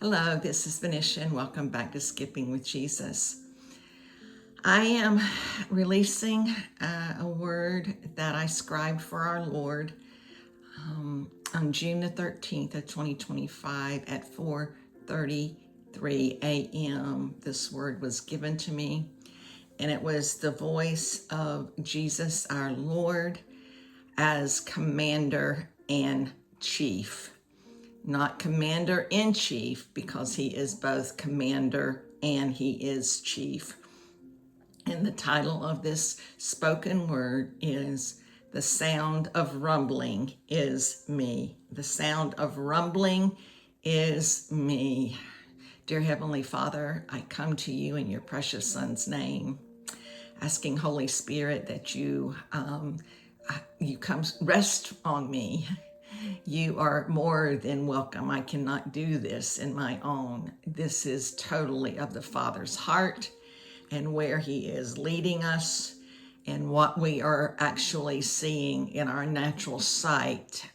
Hello, this is Venetia, and welcome back to Skipping with Jesus. I am releasing a word that I scribed for our Lord on June the 13th of 2025 at 4:33 a.m. This word was given to me, and it was the voice of Jesus, our Lord, as commander and chief. Not commander-in-chief, because he is both commander and he is chief. And the title of this spoken word is "The Sound of Rumbling is Me." The sound of rumbling is me. Dear Heavenly Father, I come to you in your precious Son's name, asking Holy Spirit that you come rest on me. You are more than welcome. I cannot do this in my own. This is totally of the Father's heart and where he is leading us and what we are actually seeing in our natural sight.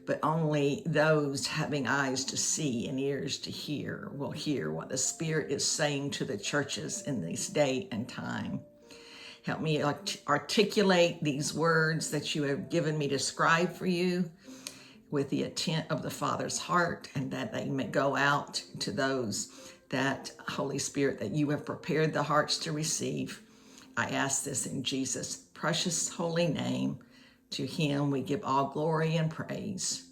But only those having eyes to see and ears to hear will hear what the Spirit is saying to the churches in this day and time. Help me articulate these words that you have given me to scribe for you with the intent of the Father's heart, and that they may go out to those that, Holy Spirit, that you have prepared the hearts to receive. I ask this in Jesus' precious holy name. To him we give all glory and praise.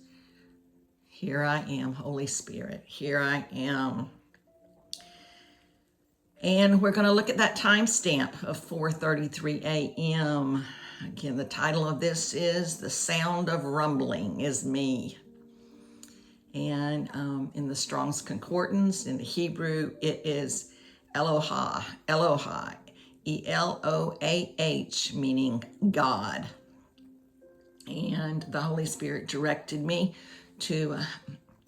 Here I am, Holy Spirit. Here I am. And we're going to look at that timestamp of 4:33 a.m. Again, the title of this is "The Sound of Rumbling is Me." And in the Strong's Concordance, in the Hebrew, it is eh-loah-ah, eh-loah-ah, E-L-O-A-H, meaning God. And the Holy Spirit directed me to,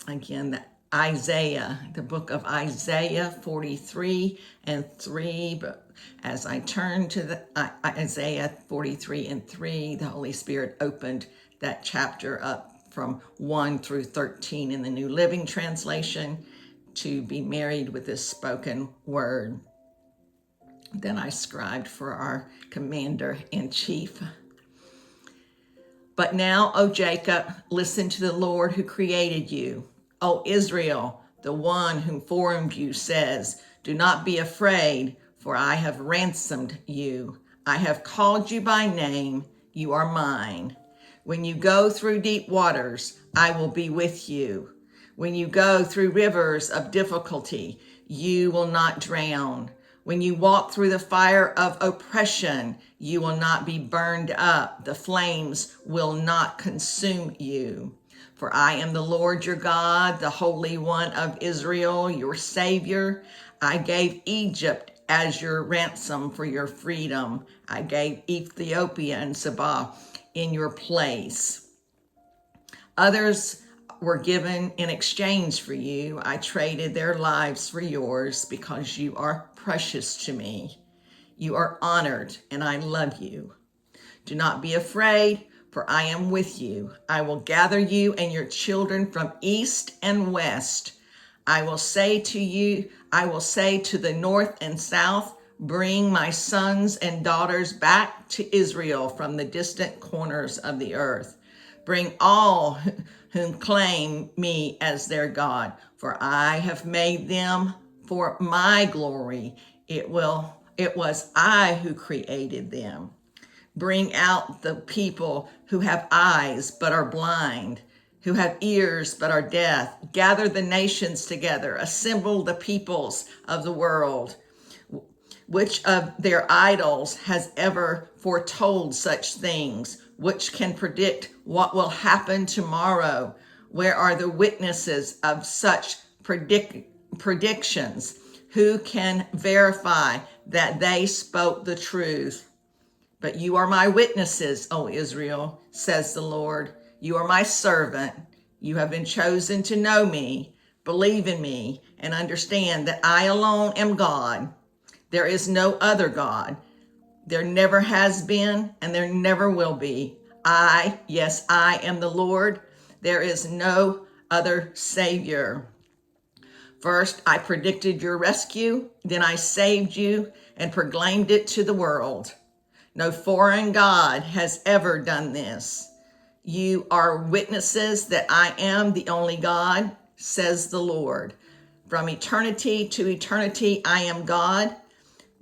again, the book of Isaiah 43 and 3. But as I turned to the Isaiah 43 and 3, the Holy Spirit opened that chapter up from 1 through 13 in the New Living Translation, to be married with this spoken word. Then I scribed for our commander-in-chief. But now, O Jacob, listen to the Lord who created you. O Israel, the one who formed you says, do not be afraid, for I have ransomed you. I have called you by name. You are mine. When you go through deep waters, I will be with you. When you go through rivers of difficulty, you will not drown. When you walk through the fire of oppression, you will not be burned up. The flames will not consume you. For I am the Lord your God, the Holy One of Israel, your Savior. I gave Egypt as your ransom for your freedom. I gave Ethiopia and Saba in your place. Others were given in exchange for you. I traded their lives for yours because you are precious to me. You are honored, and I love you. Do not be afraid, for I am with you. I will gather you and your children from east and west. I will say to the north and south, bring my sons and daughters back to Israel from the distant corners of the earth. Bring all whom claim me as their God, for I have made them for my glory. It was I who created them. Bring out the people who have eyes but are blind, who have ears but are deaf. Gather the nations together, assemble the peoples of the world. Which of their idols has ever foretold such things? Which can predict what will happen tomorrow? Where are the witnesses of such predictions? Who can verify that they spoke the truth? But you are my witnesses, O Israel, says the Lord. You are my servant. You have been chosen to know me, believe in me, and understand that I alone am God. There is no other God. There never has been, and there never will be. I am the Lord. There is no other Savior. First, I predicted your rescue, then I saved you and proclaimed it to the world. No foreign God has ever done this. You are witnesses that I am the only God, says the Lord. From eternity to eternity, I am God.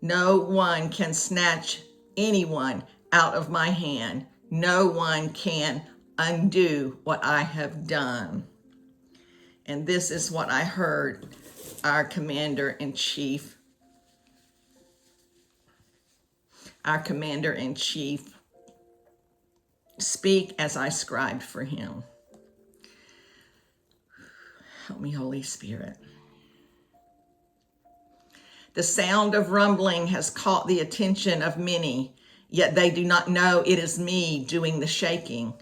No one can snatch anyone out of my hand. No one can undo what I have done. And this is what I heard our commander-in-chief speak as I scribed for him. Help me, Holy Spirit. The sound of rumbling has caught the attention of many, yet they do not know it is me doing the shaking.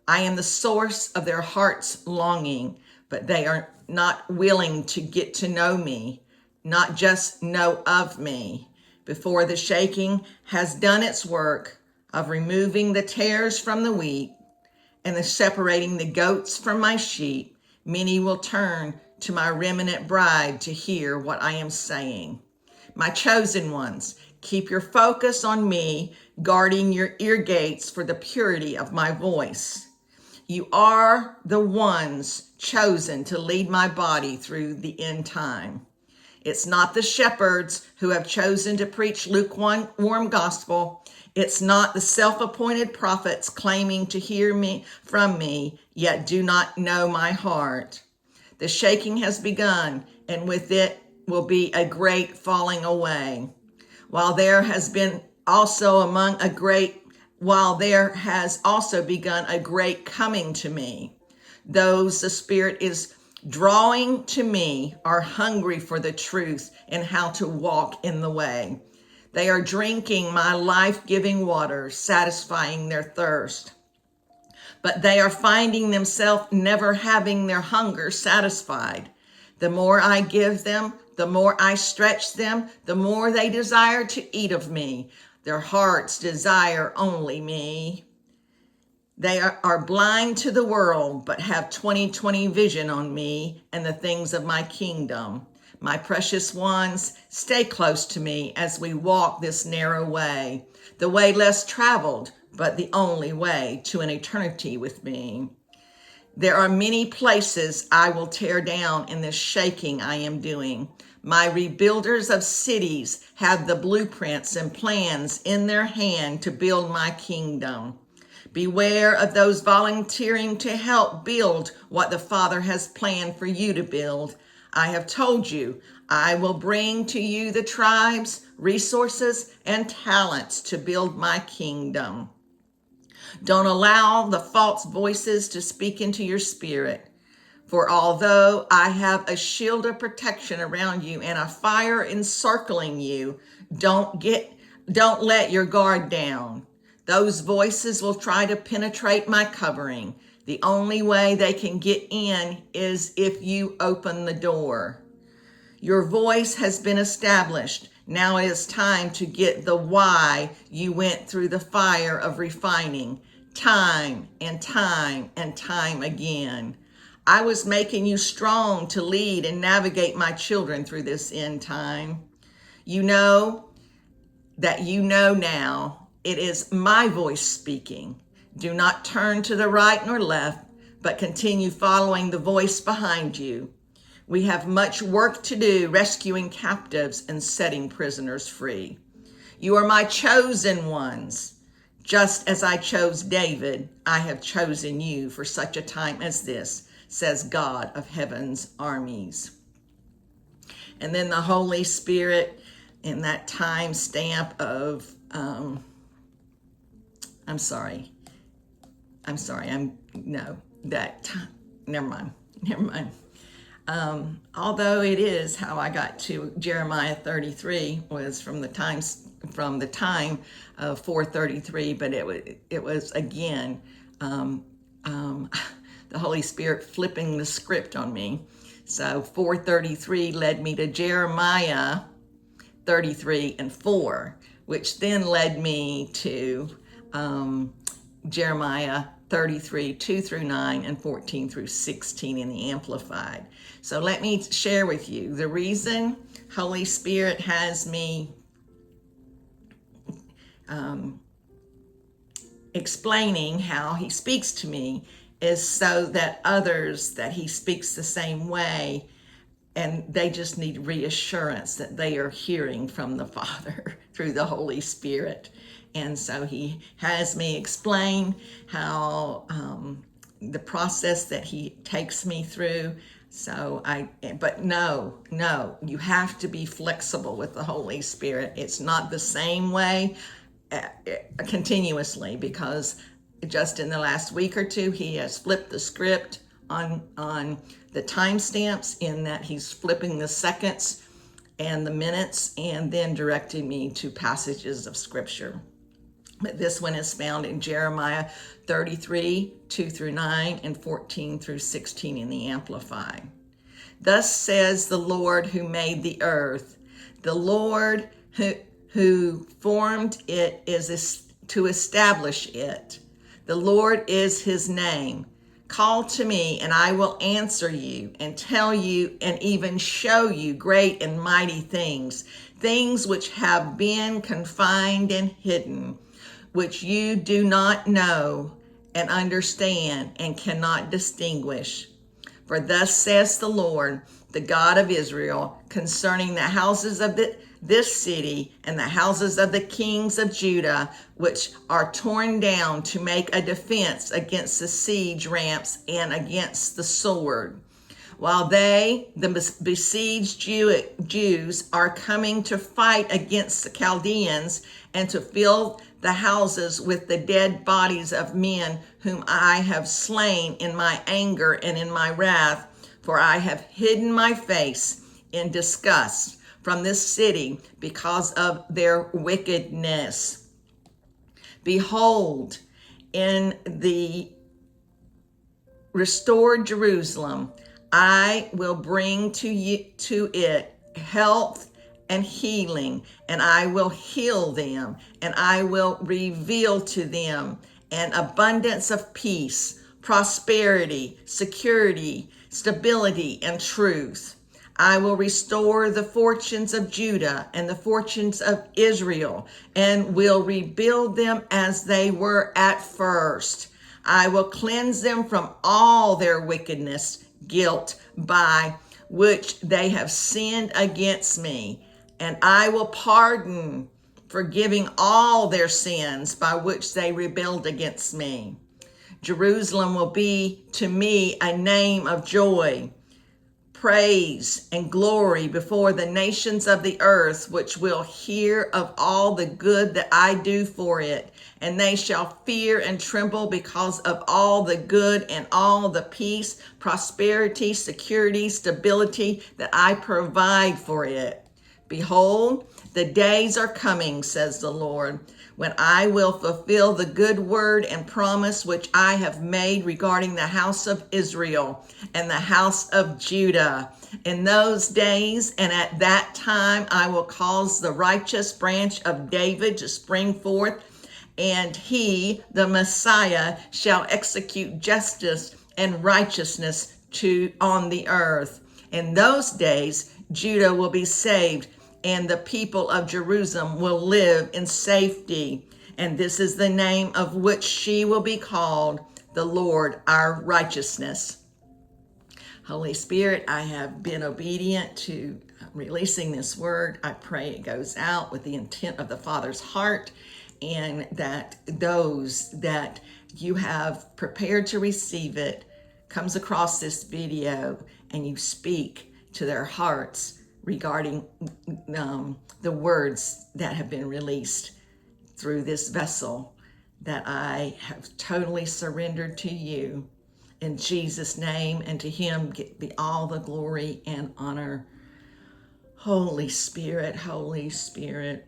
I am the source of their heart's longing, but they are not willing to get to know me, not just know of me. Before the shaking has done its work of removing the tares from the wheat and the separating the goats from my sheep, many will turn to my remnant bride to hear what I am saying. My chosen ones, keep your focus on me, guarding your ear gates for the purity of my voice. You are the ones chosen to lead my body through the end time. It's not the shepherds who have chosen to preach lukewarm gospel. It's not the self-appointed prophets claiming to hear me from me, yet do not know my heart. The shaking has begun, and with it will be a great falling away. While there has also begun a great coming to me. Those the Spirit is drawing to me are hungry for the truth and how to walk in the way. They are drinking my life-giving water, satisfying their thirst. But they are finding themselves never having their hunger satisfied. The more I give them, the more I stretch them, the more they desire to eat of me. Their hearts desire only me. They are blind to the world, but have 20/20 vision on me and the things of my kingdom. My precious ones, stay close to me as we walk this narrow way, the way less traveled, but the only way to an eternity with me. There are many places I will tear down in this shaking I am doing. My rebuilders of cities have the blueprints and plans in their hand to build my kingdom. Beware of those volunteering to help build what the Father has planned for you to build. I have told you, I will bring to you the tribes, resources, and talents to build my kingdom. Don't allow the false voices to speak into your spirit. For although I have a shield of protection around you and a fire encircling you, don't let your guard down. Those voices will try to penetrate my covering. The only way they can get in is if you open the door. Your voice has been established. Now it is time to get the why you went through the fire of refining, time and time and time again. I was making you strong to lead and navigate my children through this end time. You know that you know now it is my voice speaking. Do not turn to the right nor left, but continue following the voice behind you. We have much work to do rescuing captives and setting prisoners free. You are my chosen ones. Just as I chose David, I have chosen you for such a time as this, says God of heaven's armies. And then the Holy Spirit in that time stamp of, never mind. Although it is how I got to Jeremiah 33 was from the time of 4:33, but it was again the Holy Spirit flipping the script on me. So 4:33 led me to Jeremiah 33:4, which then led me to Jeremiah 33, 2 through 9, and 14 through 16 in the Amplified. So let me share with you the reason Holy Spirit has me explaining how he speaks to me is so that others that he speaks the same way, and they just need reassurance that they are hearing from the Father through the Holy Spirit. And so he has me explain how the process that he takes me through. But no, you have to be flexible with the Holy Spirit. It's not the same way continuously, because just in the last week or two, he has flipped the script on the timestamps, in that he's flipping the seconds and the minutes and then directing me to passages of scripture. But this one is found in Jeremiah 33, 2 through 9, and 14 through 16 in the Amplified. Thus says the Lord who made the earth, the Lord who formed it is to establish it. The Lord is his name. Call to me, and I will answer you, and tell you, and even show you great and mighty things, things which have been confined and hidden, which you do not know and understand and cannot distinguish. For thus says the Lord, the God of Israel, concerning the houses of this city and the houses of the kings of Judah, which are torn down to make a defense against the siege ramps and against the sword. While they, the besieged Jews, are coming to fight against the Chaldeans and to fill the houses with the dead bodies of men whom I have slain in my anger and in my wrath, for I have hidden my face in disgust from this city because of their wickedness. Behold, in the restored Jerusalem, I will bring to it health and healing, and I will heal them, and I will reveal to them an abundance of peace, prosperity, security, stability, and truth. I will restore the fortunes of Judah and the fortunes of Israel, and will rebuild them as they were at first. I will cleanse them from all their wickedness, guilt by which they have sinned against me, and I will pardon, forgiving all their sins by which they rebelled against me. Jerusalem will be to me a name of joy, praise, and glory before the nations of the earth, which will hear of all the good that I do for it. And they shall fear and tremble because of all the good and all the peace, prosperity, security, stability that I provide for it. Behold, the days are coming, says the Lord, when I will fulfill the good word and promise which I have made regarding the house of Israel and the house of Judah. In those days and at that time, I will cause the righteous branch of David to spring forth, and he, the Messiah, shall execute justice and righteousness on the earth. In those days, Judah will be saved, and the people of Jerusalem will live in safety. And this is the name of which she will be called, the Lord our righteousness. Holy Spirit, I have been obedient to releasing this word. I pray it goes out with the intent of the Father's heart, and that those that you have prepared to receive it comes across this video, and you speak to their hearts regarding the words that have been released through this vessel that I have totally surrendered to you. In Jesus' name, and to him be all the glory and honor. Holy Spirit, Holy Spirit.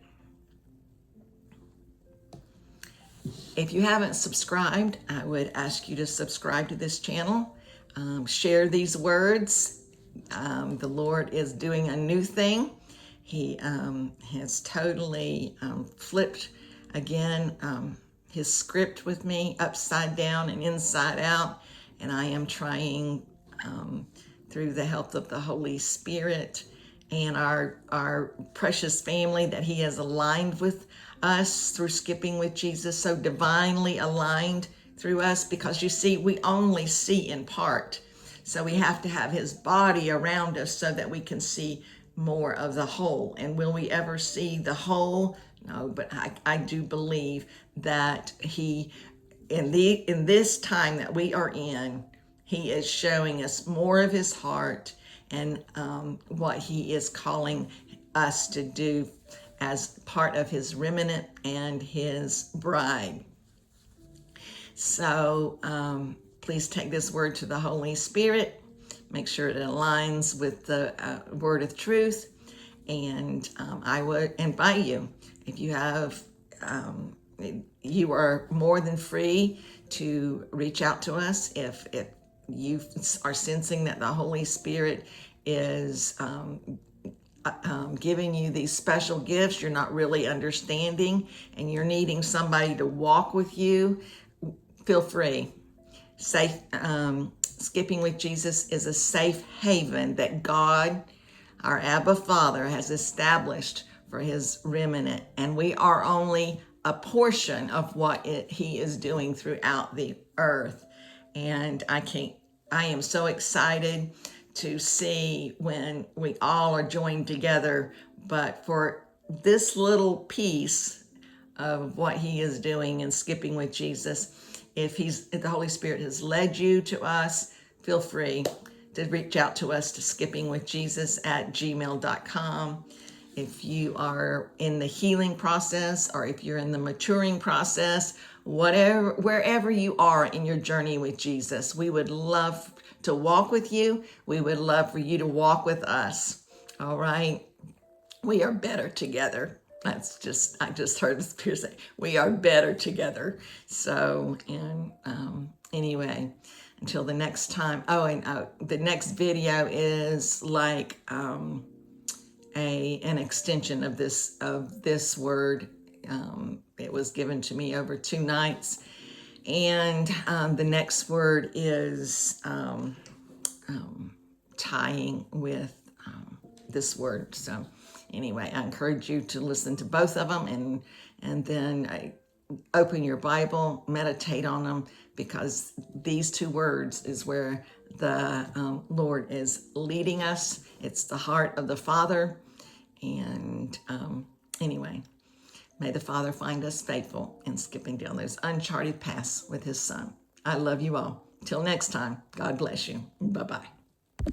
If you haven't subscribed, I would ask you to subscribe to this channel. Share these words. The Lord is doing a new thing. He has totally flipped again his script with me upside down and inside out. And I am trying through the help of the Holy Spirit and our precious family that he has aligned with us through skipping with Jesus, so divinely aligned through us, because you see, we only see in part. So we have to have his body around us so that we can see more of the whole. And will we ever see the whole? No, but I do believe that he, in this time that we are in, he is showing us more of his heart and what he is calling us to do as part of his remnant and his bride. So please take this word to the Holy Spirit. Make sure it aligns with the word of truth. And I would invite you, if you have, you are more than free to reach out to us if you are sensing that the Holy Spirit is giving you these special gifts you're not really understanding, and you're needing somebody to walk with you. Feel free. Skipping with Jesus is a safe haven that God, our Abba Father, has established for his remnant, and we are only a portion of what he is doing throughout the earth. And I am so excited to see when we all are joined together. But for this little piece of what he is doing and skipping with Jesus, if the Holy Spirit has led you to us, feel free to reach out to us to skippingwithjesus@gmail.com. If you are in the healing process, or if you're in the maturing process, wherever you are in your journey with Jesus, we would love to walk with you. We would love for you to walk with us. All right. We are better together. I just heard the Spirit say, we are better together. So, and anyway, until the next time. The next video is like an extension of this word. It was given to me over 2 nights, and the next word is tying with this word. So anyway, I encourage you to listen to both of them, and then open your Bible, meditate on them, because these 2 words is where the Lord is leading us. It's the heart of the Father. And anyway, may the Father find us faithful in skipping down those uncharted paths with his Son. I love you all. Till next time, God bless you. Bye-bye.